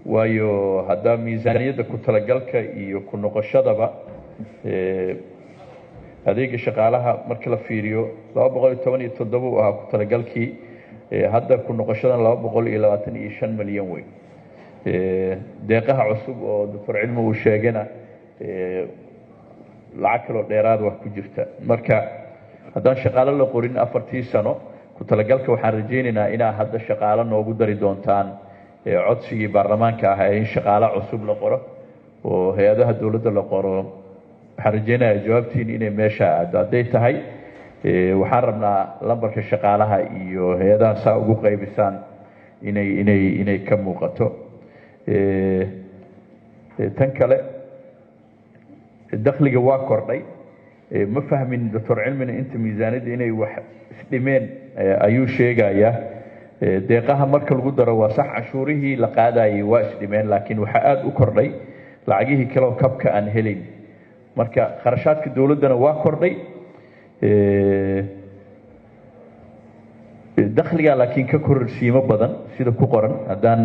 waayo hadda miisaaniyadda ku talagalka iyo ku noqoshadaba adeega shaqaalaha marka la fiiriyo 217 uu ahaa ku talagalkii hadda ku noqoshadan 225 milyan weyn deeqaha cusub oo Dr. Cilmi uu sheegana lacag kale oo dheeraad wax ku jirta marka haddaan shaqaale la qorin 4 sano ku talagalka waxaan rajaynaynaa inaa hadda shaqaale noogu dari doontaan codsigii baarlamaanka ah in shaqaale cusub la qoro oo hay'adaha dawladda la qoro waxaan rajaynayaa jawaabtiin inay meesha aado hadday tahay waxaan rabnaa lambarka shaqaalaha iyo hay'adaha saa ugu qaybisaan inay ka muuqato tan kale dakhliga waa kordhay ma fahmin Dr. Cilmi inta miisaaniyadda inay wax isdhimeen ayuu sheegayaa deeqaha marka lagu daro waa sax cashuurihii la qaadayay waa isdhimeen laakiin waxa aad u kordhay lacagihii kale oo kabka aan helin marka kharashaadka dawladdana waa kordhay dakhliga laakiin ka kororsiimo badan sida ku qoran haddaan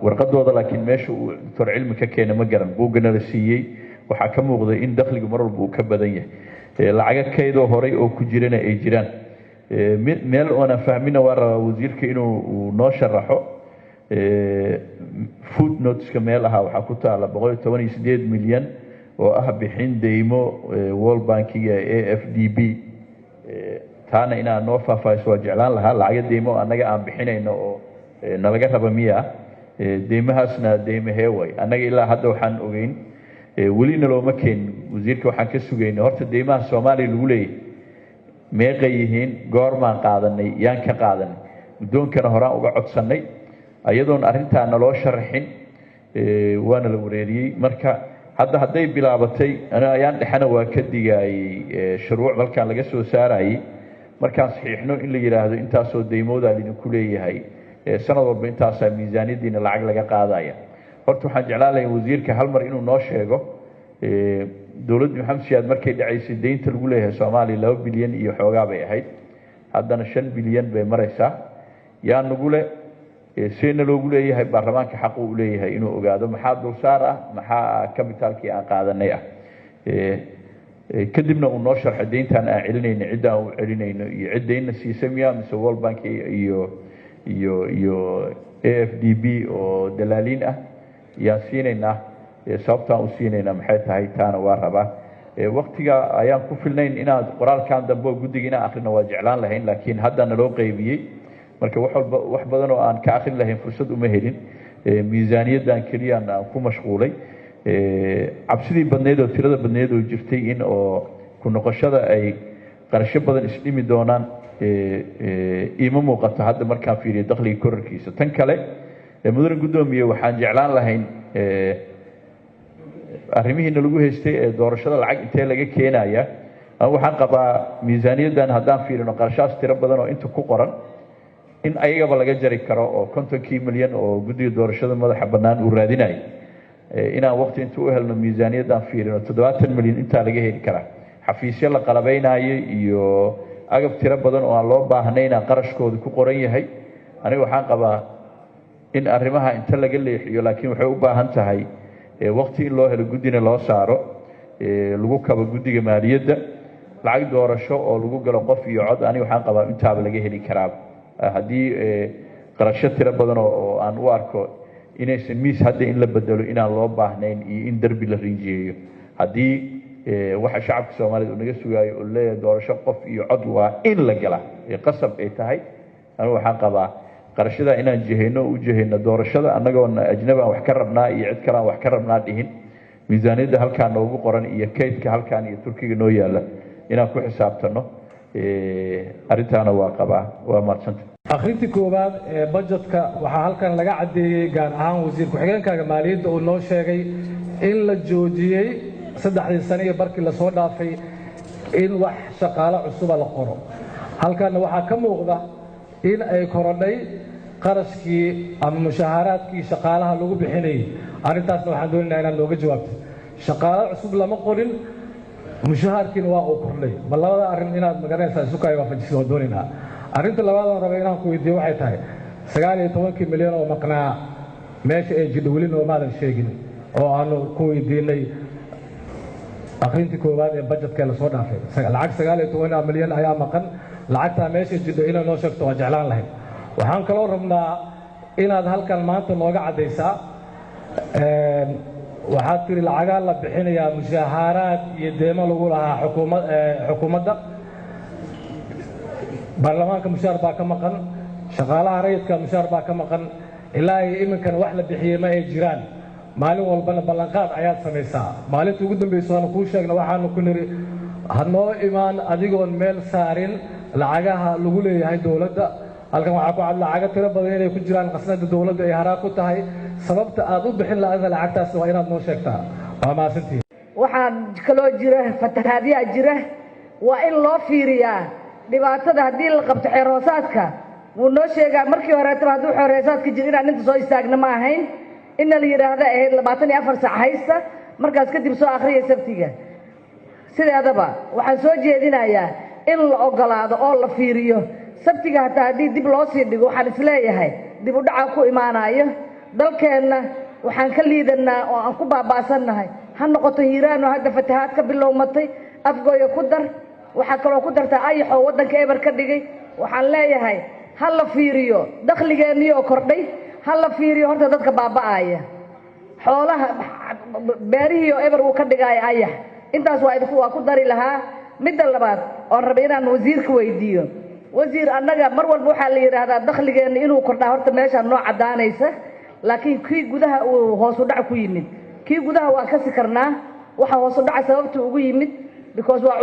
warqadooda laakiin meesha uu Dr. Cilmi ka keenay ma garan buugana la siiyey waxaa ka muuqda in dakhliga mar walba uu ka badan yahay lacaga kaydoo horay oo ku jirana ay jiraan meel oona fahmina waa rabaa wasiirka inuu noo sharaxo footnoteska meel ahaa waxaa ku taala 118 milyan oo ah bixin deymo World Bankiga AFDB taana inaan noo faahfaahiso waa jeclaan lahaa lacaga deymo annaga aan bixinayno oo nalaga raba miya deymahaasna deymahe way annaga ilaa hadda waxaan ogeyn welina looma keenin wasiirka waxaan ka sugaynay horta deymaha Soomaaliya lagu leeyahay meeqay yihiin goormaan qaadanay yaan ka qaadanay guddoonkana horaan uga codsanay ayadoon arrintaa naloo sharaxin waana la wareeriyey marka hadda hadday bilaabatay ayaan dhexana waa ka digayay shuruuc markaan laga soo saarayay markaan saxiixno in la yiraahdo intaasoo deymooda idinku leeyahay sanad walba intaasaa miisaaniyadiina lacag laga qaadaya horta waxaan jeclaan lahaa wasiirka hal mar inuu noo sheego dawladda Maxamed Siyaad markay dhacaysay deynta lagu leeyahay Soomaaliya 2 bilyan iyo xoogaa bay ahayd haddana 5 bilyan bay maraysaa yaa nagu le seena loogu leeyahay baarlamaanka xaq uu leeyahay inuu ogaado maxaa dulsaar ah maxaa capitalkii aan qaadanay ah kadibna uu noo sharxay deyntan aan celinayno cidda aan u celinayno iyo cidayna siisamiya mise World Bank iyo AFDB oo dalaaliin ah yaa siinayna sababtaan u siinayna maxay tahay taana waa rabaa waqtiga ayaan ku filnayn inaad qoraalkan dambe guddiga inaan akhrino waa jeclaan lahayn laakiin hadda naloo qaybiyey marka wax badan oo aan ka akhrin lahayn fursad uma helin miisaaniyaddan kaliya aan ku mashquulay cabsidii badneed oo tirada badneed oo jirtay in oo ku noqoshada ay qarasho badan isdhimi doonaan ima muuqato hadda markaan fiiriyo dakhliga kororkiisa tan kale mudan guddoomiye waxaan jeclaan lahayn arrimihiina lagu haystay doorashada lacag intee laga keenaya waxaan qabaa miisaaniyaddan haddaan fiirino qarashaas tiro badan oo inta ku qoran in ayagaba laga jari karo oo 50 milyan oo guddiga doorashada madaxa bannaan uu raadinay inaan waqti inta u helno miisaaniyaddan fiirino 70 milyan inta laga heli karaa xafiisyo la qalabaynayo iyo agab tiro badan oo aan loo baahnayn qarashkooda ku qoran yahay aniga waxaan qabaa in arrimaha inta laga leexiyo laakiin waxay u baahan tahay waqti in loo helo guddina loo saaro lagu kabo guddiga maaliyadda lacag doorasho oo lagu galo qof iyo cod aniga waxaan qabaa intaaba laga heli karaa haddii qarasho tiro badan oo aan u arko inaysan miis hadda in la bedelo inaan loo baahnayn iyo in darbi la rinjiyeeyo haddii waxa shacabka Soomaaliyeed uu naga sugaayo oo leeyahay doorasho qof iyo cod waa in la gala qasab ay tahay aniga waxaan qabaa qarashada inaan jiheyno u jiheyno doorashada annagoona ajnabi aan wax ka rabnaa iyo cid kale aan wax ka rabnaa dhihin miisaaniyadda halkaan noogu qoran iyo kaydka halkaan iyo Turkiga noo yaala inaan ku xisaabtano arrintaana waa qabaa waa maadsanta akhrintii koowaad ee budgetka waxaa halkan laga cadeeyay gaar ahaan wasiir ku-xigeenkaaga maaliyadda uu noo sheegay in la joojiyey 3 sano iyo barkii la soo dhaafay in wax shaqaale cusub la qoro halkan waxaa ka muuqda in ay korodhay qarashkii ama mushaaharaadkii shaqaalaha lagu bixinayay arrintaasna waxaan doonaynaa inaad nooga jawaabto shaqaale cusub lama qorin mushaharkiina waa uu kordhay bal labada arrin inaad magaranaysaa isu kay waafajiso oo doonaynaa arrinta labaad oo rabay inaan ku weydiiyo waxay tahay 19 milyan oo maqnaa meesha ay jidho weli noomaadan sheegin oo aanu ku weydiinay akhrintii koowaad ee budgetka la soo dhaafay lacag 19 milyan ayaa maqan lacagtaa meesha jidho inay noo sheegto waa jeclaan lahayd waxaan kaloo rabnaa inaad halkan maanta nooga caddaysaa waxaad tiri lacagaa la bixinayaa mushaaharaad iyo deemo lagu lahaa xukuumadda baarlamaanka mushaar baa ka maqan shaqaalaha rayidka mushaar baa ka maqan ilaa iyo iminkana wax la bixiyey ma ay jiraan maalin walbana ballanqaad ayaad samaysaa maalinta ugu dambaysa waanu kuu sheegna waxaanu ku niri ha noo imaan adigoon meel saarin lacagaha lagu leeyahay dowladda halkan waxaa ku cad lacago tiro badan inay ku jiraan qasnada dowladda ay haraa ku tahay sababta aad u bixin lahayd lacagtaas waa inaad noo sheegtaa waa maasantii waxaa kaloo jira fatahaadyaa jira waa in loo fiiriyaa dhibaatada haddii la qabto xeer hoosaadka wuu noo sheegaa markii horeetaba hadduu xeer hoosaadka jiro inaan inta soo istaagna ma ahayn inna la yidhaahda ahayd 24 saac haysta markaas kadib soo akhriya sabtiga sideedaba waxaan soo jeedinayaa in la ogolaado oo la fiiriyo sabtiga hataa haddii dib loo sii dhigo waxaan isleeyahay dib u dhaca ku imaanayo dalkeenna waxaan ka liidanaa oo aan ku baaba'sannahay ha noqoto hiiraan oo hadda fatahaad ka bilowmatay afgooya ku dar waxaa kaloo ku dartaa ayaxoo waddanka eber ka dhigay waxaan leeyahay ha la fiiriyo dakhligeennii oo kordhay ha la fiiriyo horta dadka baaba'aya xoolaha beerihii oo eber uu ka dhigaayo ayax intaas waa ku dari lahaa midda labaad oon rabay inaan wasiirka weydiiyo wasiir annaga mar walba waxaa la yidhaahdaa dakhligeenna inuu kordhaa horta meeshaan noo caddaanaysa laakiin kii gudaha uu hoos u dhac ku yimid kii gudaha waan kasi karnaa waxa hoos u dhaca sababta ugu yimid because waa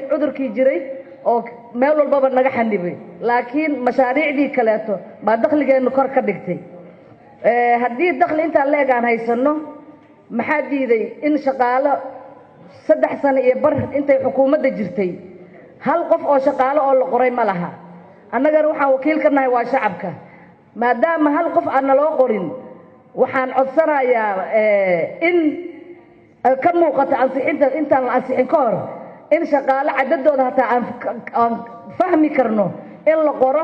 cudurkii jiray oo meel walbaba naga xanibay laakiin mashaariicdii kaleeto baa dakhligeenna kor ka dhigtay haddii dakhli intaan la egaan haysanno maxaa diiday in shaqaalo 3 sano iyo bar intay xukuumadda jirtay hal qof oo shaqaalo oo la qoray ma laha annagana waxaan wakiil ka nahay waa shacabka maadaama hal qof aan naloo qorin waxaan codsanayaa in ka muuqata ansixinta intaan la ansixin ka hor in shaqaale cadadooda hataa aan fahmi karno in la qoro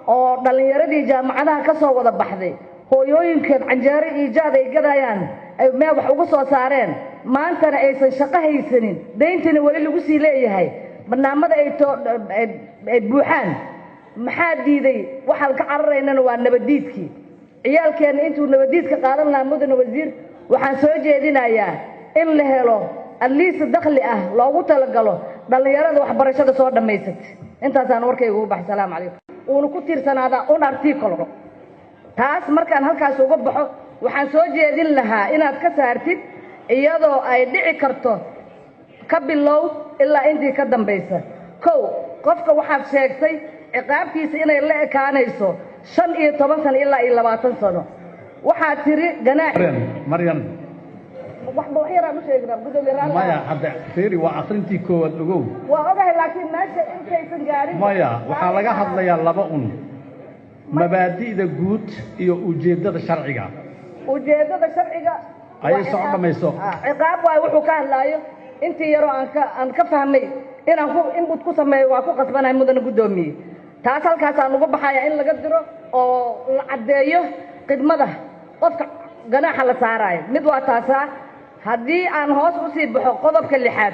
oo dhallinyaradii jaamacadaha ka soo wada baxday hooyooyinkeed canjeero iyo jaad ay gadayaan ay meel wax ugu soo saareen maantana aysan shaqo haysanin dayntina weli lagu sii leeyahay barnaamada ay buuxaan maxaa diiday waxaan ka cararaynana waa nabadiidkii ciyaalkeenna intuu nabadiidka qaadan lahaa mudane wasiir waxaan soo jeedinayaa in la helo atleast dakhli ah loogu talagalo dhallinyarada waxbarashada soo dhammaysatay intaasaan warkayga ugu baxay salaamu calaykum uuna ku tiirsanaadaa un article taas markaan halkaas uga baxo waxaan soo jeedin lahaa inaad ka saartid iyadoo ay dhici karto ka bilow ilaa intii ka dambaysa kow qofka waxaad sheegtay ciqaabtiisa inay la ekaanayso 15 sano ilaa 20 sano waxaad tiri ganaax maryan waxba wax yaraan u sheegnaa gudoomiyaha maya hadda fiiri waa akhrintii koowaad ogow waa ogahay laakiin meesha intaysan gaarin maya waxaa laga hadlayaa laba mabaadi'da guud iyo ujeeddada sharciga ayay soo dhamayso ciqaab waay wuxuu ka hadlaayo intii yaroo aan ka fahmay inaan inbut ku sameeyo waa ku qasbanahay mudane guddoomiye taas halkaasaan uga baxaya in laga diro oo la caddeeyo khidmada qofka ganaaxa la saaraayo mid waa taasaa haddii aan hoos u sii baxo qodobka 6aad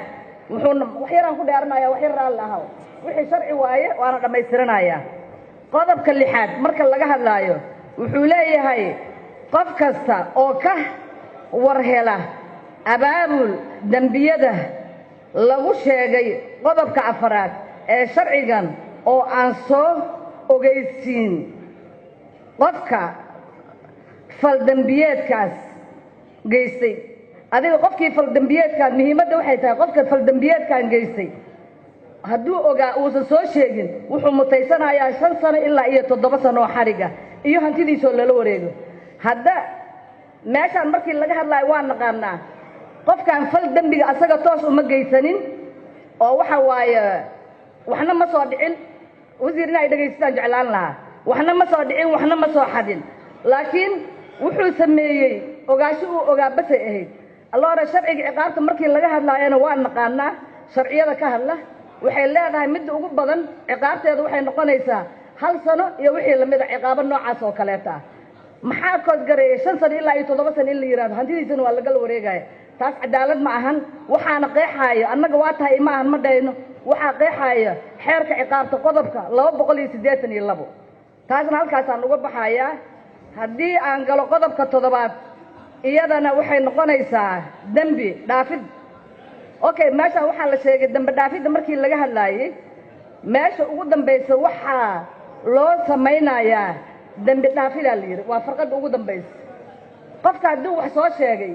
wax yaraan ku dheeranayaa wax yar raalli ahaw wixii sharci waaye waana dhammaystiranayaa qodobka 6aad marka laga hadlaayo wuxuu leeyahay qof kasta oo ka warhela abaabul dambiyada lagu sheegay qodobka 4aad ee sharcigan oo aan soo ogeysiin qofka faldambiyeedkaas geystay adiga qofkii faldambiyeedkan muhiimadda waxay tahay qofka faldambiyeedkan geystay hadduu ogaa uusan soo sheegin wuxuu mutaysanayaa 5 sano ilaa iyo 7 sano oo xariga iyo hantidiisoo lala wareego hadda meeshaan markii laga hadlaayo waa naqaanaa qofkan fal dambiga asaga toos uma geysanin oo waxa waaye waxna ma soo dhicin wasiir inay dhageystaan jeclaan lahaa waxna ma soo dhicin waxna ma soo xadin laakiin wuxuu sameeyey ogaashi uu ogaa basay ahayd alloora sharciga ciqaabta markii laga hadlaayana waa naqaanaa sharciyada ka hadla waxay leedahay midda ugu badan ciqaabteeda waxay noqonaysaa 1 sano iyo wixii lamid ah ciqaabo noocaas oo kaleeta maxaa koosgareeya 5 sano ilaa 7 sano in la yiraahdo hantidiisana waa laga wareegaya taas cadaalad ma ahan waxaana qeexayo annaga waa tahay ma ahan ma dhayno waxa qeexayo xeerka ciqaabta qodobka 282 taasna halkaas aan uga baxayaa haddii aan galo qodobka 7 iyadana waxay noqonaysaa dambi dhaafid okay meesha waxa la sheegay dambi dhaafid markii laga hadlaayay meesha ugu dambaysa waxa loo samaynayaa dambi dhaafid la yiri waa farqada ugu dambaysa qofka hadduu wax soo sheegay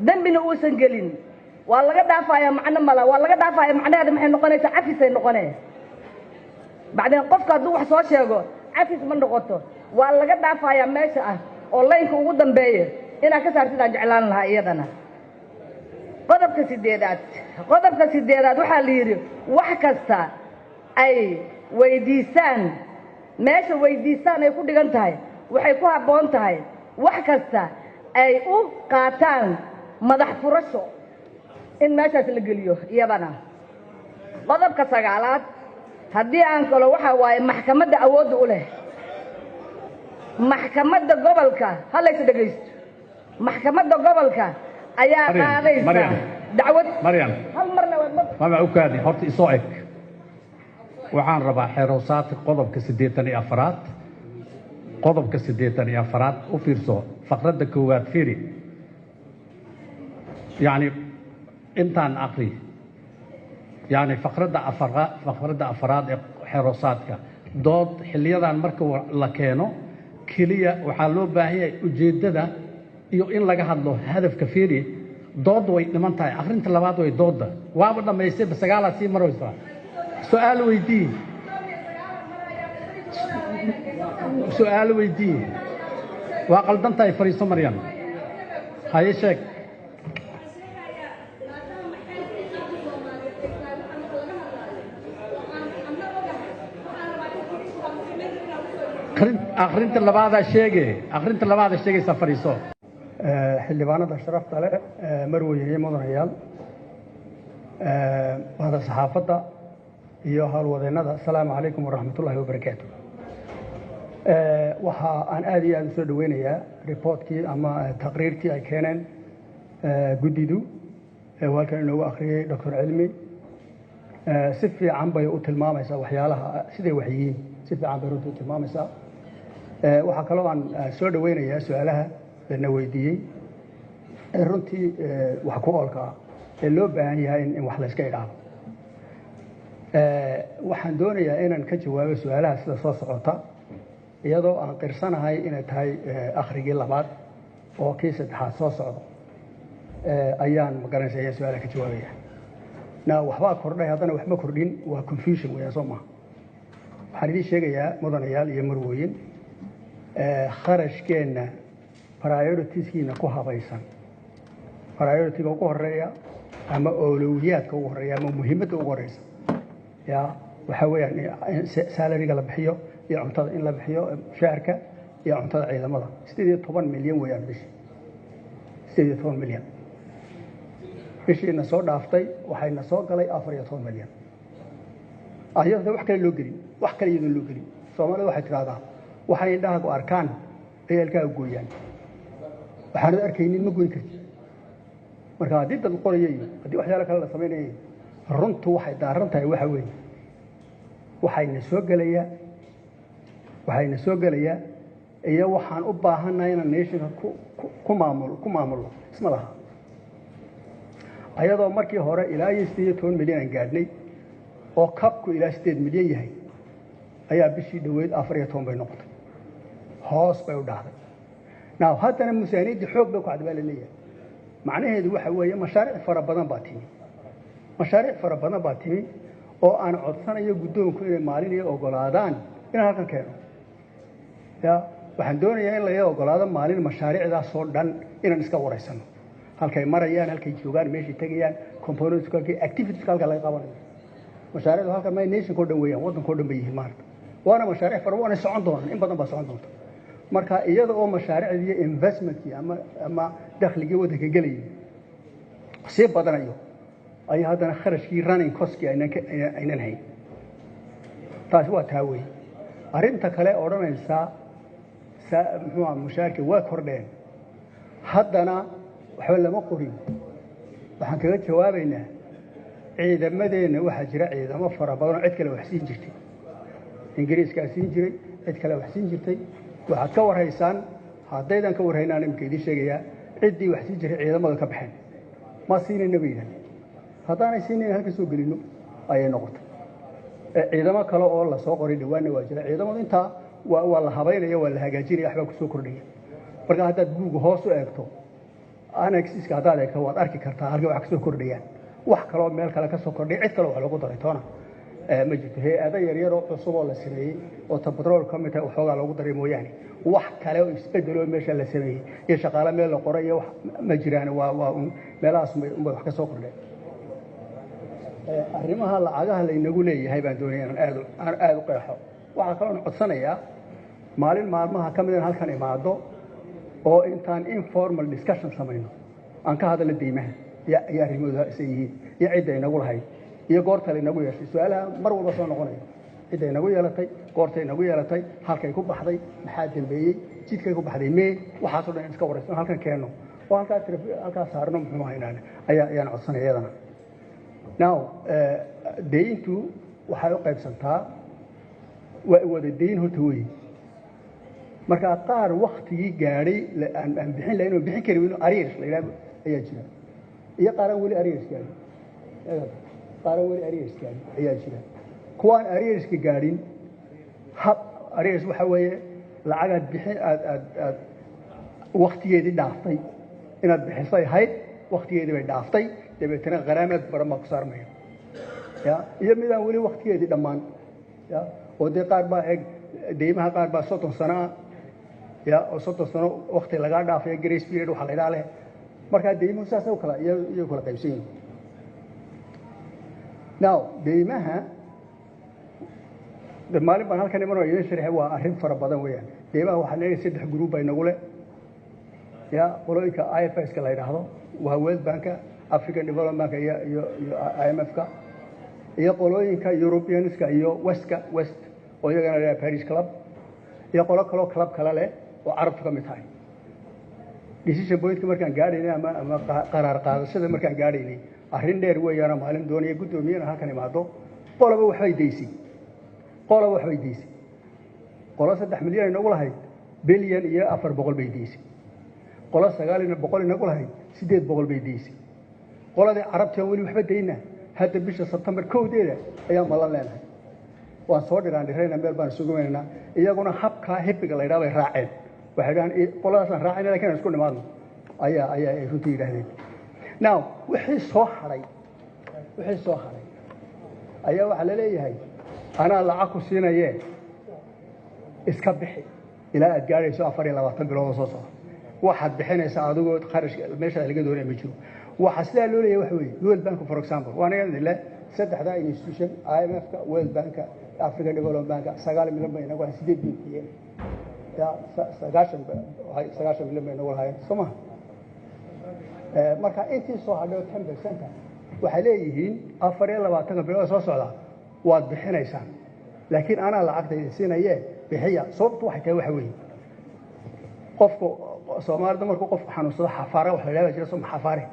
dambina uusan gelin waa laga dhaafayaa macna mala waa laga dhaafayaa macnaheedu maxay noqonaysaa cafis ay noqonaysaa bacdeen qofka hadduu wax soo sheego cafis ma noqoto waa laga dhaafayaa meesha ah oo laynka ugu dambeeya inaa ka saartid aan jeclaan lahaa iyadana qodobka 8 waxaa la yidhi wax kasta ay weydiisaan meesha weydiisaan ay ku dhigan tahay waxay ku habboon tahay wax kasta ay u qaataan madax furasho in meeshaas la geliyo iyadana qodobka 9 haddii aan kalo waxa waaye maxkamadda awoodda u leh maxkamadda gobolka halaysa dhageysto maxkamadda gobolka ayaa qaadaysa dacwad Maryam hal marna waa ma u kaadi horta isoo eg waxaan rabaa xeeroosaadka qodobka 84 qodobka 84 u fiirso faqradda koowaad fiiri يعني intaan aqri يعني faqradda afraad ee xeeroosaadka dood xiliyadan marka la keeno kaliya waxaa loo baahan yahay ujeedada iyo in laga hadlo hadafka fiiri dood way dhiman tahay akhrinta labaad way dooda waaba dhameysay basagaala sii maraysa su'aal weydii waa qaldan tahay fariiso Maryam haye sheeg akhrinta labaad sheegay safariiso xildhibaanada sharafta leh marweyne mudanayaal wada saxaafadda iyo howlwadeennada assalaamu calaykum waraxmatullaahi wabarakaatu waxa aan aad iyo aad u soo dhaweynayaa reportkii ama taqriirtii ay keeneen guddidu halkan inoogu akhriyey Dr. Cilmi si fiican bay u tilmaamaysaa waxyaalaha siday wax yihiin si fiican bay runtii u tilmaamaysaa waxaa kaloo aan soo dhaweynayaa su'aalaha lana weydiiyey runtii wax ku oolka ah ee loo baahan yahay in wax la iska idhaahdo waxaan doonayaa inaan ka jawaabo su'aalaha sida soo socota iyadoo aan qirsanahay inay tahay akhrigii labaad oo kii saddexaad soo socdo ayaan magaranaysaa su'aalaha ka jawaabaya waxbaa kordhay haddana wax ma kordhin waa confusion weeyaan soo maaha waxaan idiin sheegayaa mudanayaal iyo marwooyin kharashkeenna prioritieskeenna ku habaysan prioritiga ugu horeeya ama awlawiyadka ugu horeeya ama muhiimadda ugu horeysa ya waxa weeyaan salariga la bixiyo iyo cuntada in la bixiyo mushaharka iyo cuntada ciidamada 18 milyan weeyaan bishii 18 milyan bishiina soo dhaaftay waxayna soo galay 14 milyan ayada wax kale loo gelin wax kale iyadoo loo gelin Soomaalidu waxay tiraahdaa waxay indhaha ku arkaan ayalkaaga gooyaan waxaanu arkaynin ma goyn kartid marka haddii dad qorayay haddii waxyaalo kale la sameynayay runtu waxay daaran tahay waxa weeye waxayna soo gelayaa iyo waxaan u baahanahay inaan nationka ku maamulo isma laha ayadoo markii hore ilaa 18 milyan aan gaadhnay oo kabku ilaa 8 milyan yahay ayaa bishii dhaweyd 14 bay noqotay hoos bay u dhacday haddana miisaaniyadda xoog bay ku cadbaalanayaan macnaheedu waxa weeye mashaariic fara badan baa timi oo aan codsanayo guddoonku inay maalin iyo ogolaadaan inaan halkan keeno waxaan doonayaa in laga ogolaado maalin mashaariicdaas oo dhan inaan iska wareysano halkay marayaan halkay joogaan meeshay tagayaan components halkay activities halka laga qabanayo mashaariicdu halka my nation ko dhan weeyaan waddanka oo dhan bay yihiin maarta waana mashaariic fara badan socon doonaan in badan baa socon doonta marka iyada oo mashaariicdii investmentkii ama dakhligii waddanka gelayay sii badanayo ay haddana kharashkii running costkii aynan hayn taasi waa taa weeye arrinta kale odhanaysa muxuu ahaa mushaarka waa kordheen haddana waxba lama qorin waxaan kaga jawaabaynaa ciidamadeenna waxaa jira ciidamo fara badan oo cid kale wax siin jirtay ingiriiskaa siin jiray cid kale wax siin jirtay waxaad ka warhaysaan haddaydan ka warhaynaan iminka idiin sheegayaa ciddii wax siin jiray ciidamada ka baxeen ma siinayna bay yidhahdeen haddaanay siinayn halka soo gelinno ayay noqotay ciidamo kale oo la soo qoray dhawaanna waa jira ciidamadu intaa waa la habaynaya waa la hagaajinaya waxbaa kusoo kordhaya marka haddaad buuga hoos u eegto anaxiska haddaad eegto waad arki kartaa halka wax kasoo kordhayaan wax kaloo meel kale ka soo kordhay cid kale wax lagu daray toona ma jirto hay-ada yaryar oo cusub oo la sameeyey oo tabatrool ka mid tahay waxoogaa lagu daray mooyaane wax kale oo isbedeloo meesha la sameeyey iyo shaqaale meel la qoray iyo wax ma jiraan waa meelahaas unbay wax ka soo kordheen arrimaha lacagaha laynagu leeyahay baan doonaya inaan aada u qeexo waxaa kaloon codsanayaa maalin maalmaha ka mid in halkan imaado oo intaan informal discussion samayno aan ka hadalno deymaha iyo arrimooda isa yihiin iyo cidda inagu lahayd iyo goorta laynagu yeeshay su-aalaha mar walba soo noqonaya cidda inagu yeelatay goorta inagu yeelatay halkay ku baxday maxaa dambeeyey jidkay ku baxday mee waxaasoo dhan in iska warayso halkan keenno oo halkaa saarno muxuu haynaan ayaan codsanaya iyadana now deyntu waxay u qaybsantaa waa wada deyn horta wey markaa qaar waktigii gaadhay aan bixin lahayn oo bixin kari weyno ariers la yidhahdo ayaa jira iyo qaaraan weli ariers gaadhin ayaa jira kuwaan arierska gaadhin ariers waxa weeye lacagaad bixin aad waktigeedii dhaaftay inaad bixisay ahayd waktigeedii bay dhaaftay dabeetana qaraamaad badan baa ku saarmaya ya iyo midaan weli waktigeedii dhammaan ya oo dee qaar baa eeg deymaha qaar baa 30 sano ah ya oo 30 sano wakti lagaa dhaafaya grace period waxa la yidhaha leh markaa deymuhu saas u kala iyo kala qaybsan yihiin now deymaha maalin baan halkan imanoo idin sharxay waa arrin fara badan weeyaan deymaha waxaa leeyahay 3 group bay nagu leh ya qolooyinka IFS-ka la yidhaahdo waa World Bank African Development Bank iyo IMF-ka iyo qolooyinka Europeans-ka iyo West oo iyagana la Paris Club iyo qolo club kale leh oo carabtu ka mid tahay decision point markaan gaadhaynay ama qaraar qaadashada markaan gaadhaynay arrin dheer weeyaan maalin doonaya gudoomiyana halkan imaado qolaba waxbay deysay qolo 3 milyan inagu lahayd bilyan iyo 400 bay deysay qolo 900 inagu lahayd 800 bay deysay qoladii carabta weli waxba deyna hadda bisha September 1 ayaa malan leenahay waan soo dhiraan meel baan isugu weynaynaa iyaguna habka hippiga la yidhaahdo ay raaceen waxay dhahaan qoladaasaan raacayna laakiin aan isku nimaadno ayaa ay runtii yidhaahdeen now wixii soo haray ayaa waxaa la leeyahay anaa lacag ku siinayee iska bixi ilaa aad gaadhayso 24 bilood oo soo socda waxaad bixinaysaa adigoo qarashka meesha laga doonay ma jiro waxa sidaa loo leeyahay waxa weeye World Bank for example waana yadile saddexda institution IMF-ka World Bank African Development Bank 9 milyan bay inagu hayeen 8 bilyan ya 9 milyan bay inagu hayeen soma marka intii soo hadhay 10% waxay leeyihiin 24 bilood soo socda waad bixinaysaan laakiin ana lacagtayda siinayee bixiya sababtu waxay tahay waxa weeye qofku Soomaalida markuu qof xanuunsado xafaare wax la yiraahdo jira soo xafaare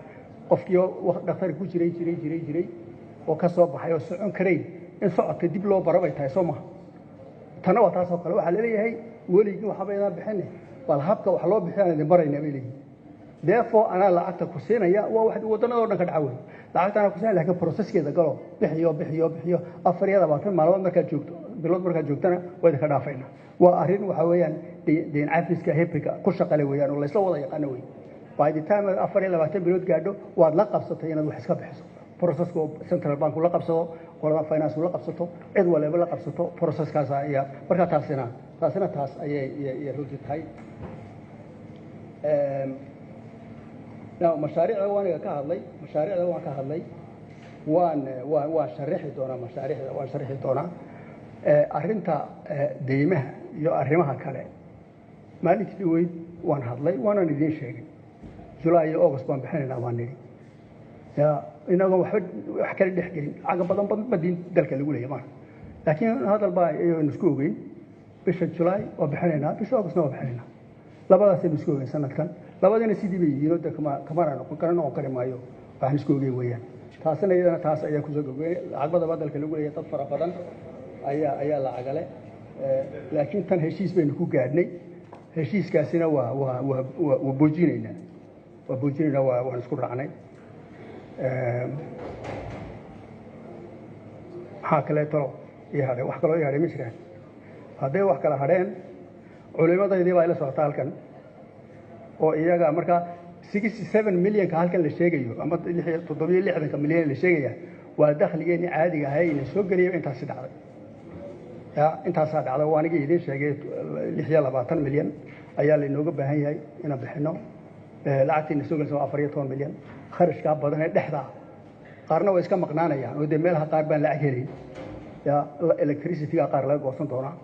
qofkii dhakhtar ku jiray oo ka soo baxay oo socon karay in socodka dib loo baro bay tahay Soomaa tan waa taas oo kale waxa la leeyahay weligii waxa bay bixinay bal habka wax loo bixinayo barayna bay leeyihiin therefore ana lacagta ku siinaya waa wax wadannada oo dhan ka dhacay lacagtana ku siinaya laakiin processkeeda galo bixiyo 24 maalmood markaad joogto bilood markaad joogtana way ka dhaafayna waa arrin waxa weeyaan deyn cafiska hippiga ku shaqale weeyaan oo la isla wada yaqaan weey by the time 24 bilood gaadho waad la qabsatay inaad wax iska bixiso processko central bank la qabsado qolada finance la qabsato cid walba la qabsato processkaas ayaa marka taasina taas ayay runtii tahay mashaariicda waan ka hadlay waan sharixi doonaa arrinta deymaha iyo arrimaha kale maalintii dhaweyd waan hadlay waanan idiin sheegay July iyo August baan bixinaynaa waan nidhi ya inagoo wax kale dhex gelin caga badan badin dalka lagu leeyahay laakiin hadal baa ayuu isku ogeyn bisha July oo bixinaynaa bisha August oo bixinaynaa labadaasaynu isku ogeyn sanadkan labadina sidii bay yihiin oo de kamana noqon kari maayo waxaan isku ogeyn weeyaan taasina iyadana taas ayaa kusoo gogay lacagada badalka lagu leeyahay dad fara badan ayaa lacagale laakiin tan heshiis baynu ku gaadhnay heshiiskaasina waa boojinaynaa waan isku raacnay maxaa kaleeto ii hadhay wax kaloo ii hadhay ma jiraan hadday wax kala hadheen culimadaydii baa ila socota halkan oo iyaga markaa 67 milyanka halkan la sheegayo ama 760 milyan la sheegaya waa dakhligeennii caadiga ahay inay soo geliyay intaasi dhacday intaasaa dhacday waa anigii idiin sheegay 26 milyan ayaa laynooga baahan yahay inaan bixinno lacagtiina soo gelaysa waa 14 milyan kharashkaa badan ee dhexda qaarna way iska maqnaanayaan oo dee meelaha qaar baan lacag helin electricityga qaar laga goosan doonaa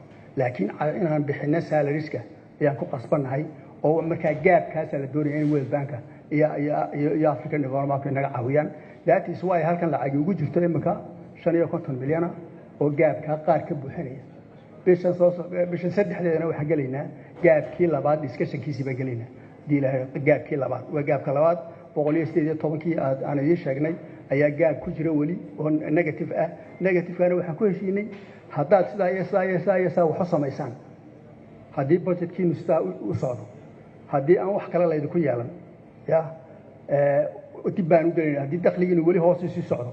laakiin inaan bixinno salariska ayaan ku qasbannahay oo markaa gaabkaasa la doonaya in World Bank iyo African Development Bank naga caawiyaan that is why halkan lacag ugu jirto imika 55 milyan oo gaabka qaar ka buuxinaya bishan saddexdeedana waxaan gelaynaa gaabkii labaad discussionkiisii baan gelaynaa gaabkii labaad waa gaabka labaad 118 aan idiin sheegnay ayaa gaab ku jira weli oo negative ah negative-kana waxaan ku heshiinay haddaad sidaa wax u samaysaan haddii budgetkiinu sidaa u socdo haddii aan wax kale laydinku yeelan dib baan u gelaynaa haddii dakhligiinu weli hoos sii socdo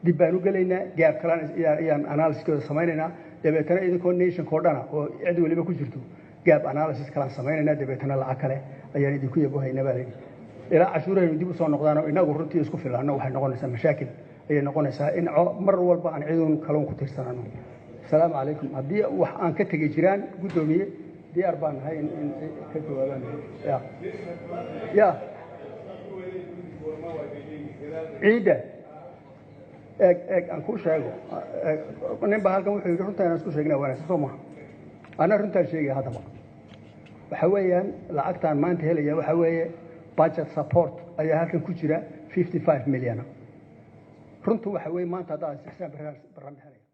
dib baan u gelaynaa gaab kalena ayaan analysiskooda samaynaynaa dabeetana idinkoo nationkoo dhana oo cid weliba ku jirto gaab analysis kalaan samaynaynaa dabeetana lacag kale ayaan idinku yabohaynaa baa layidhi ilaa cashuurahaynu dib u soo noqdaanoo inagu runtii isku filaanno waxay noqonaysaa mashaakil ayay noqonaysaa in mar walba aan ciidun kaloon ku tiirsanano asalaamu calaykum haddii wax aan ka tegey jiraan guddoomiye diyaar baan nahay in ka jawaabaan ya ciidda eeg aan kuu sheego nin baa halkan wuxuu yidhi runtaa inaan isku sheegnaa wanaagsan soo maha anaa runtaan sheegaya haddaba waxa weeyaan lacagtaan maanta helaya waxa weeye budget support ayaa halkan ku jira 55 milyan runtu waxa weeye maanta haddaa 6 barnaamij